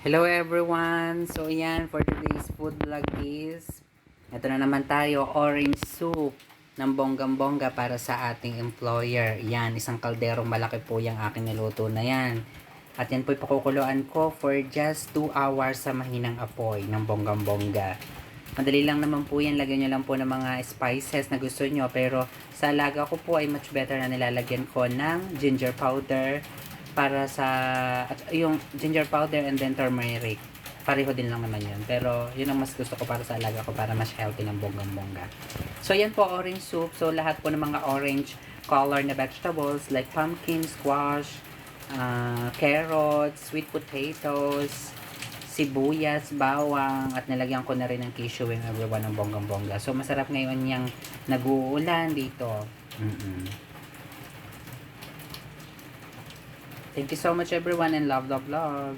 Hello everyone! So yan, for today's food vlog is ito na naman tayo, orange soup ng bonggang-bongga para sa ating employer. Yan, isang kalderong malaki po yung aking niluto na yan. At yan po ipakukuluan ko for just 2 hours sa mahinang apoy ng bonggang-bongga. Madali lang naman po yan, lagyan nyo lang po ng mga spices na gusto nyo. Pero sa alaga ko po ay much better na nilalagyan ko ng ginger powder, para sa at yung ginger powder and then turmeric, pareho din lang naman yun, pero yun ang mas gusto ko para sa alaga ko, para mas healthy ng bonggang-bongga. So yan po, orange soup. So lahat po ng mga orange color na vegetables like pumpkin, squash, carrots, sweet potatoes, sibuyas, bawang, at nilagyan ko na rin ng cashew and everyone ng bonggang-bongga. So masarap ngayon yung nag-uulan dito. Thank you so much everyone, and love, love, love.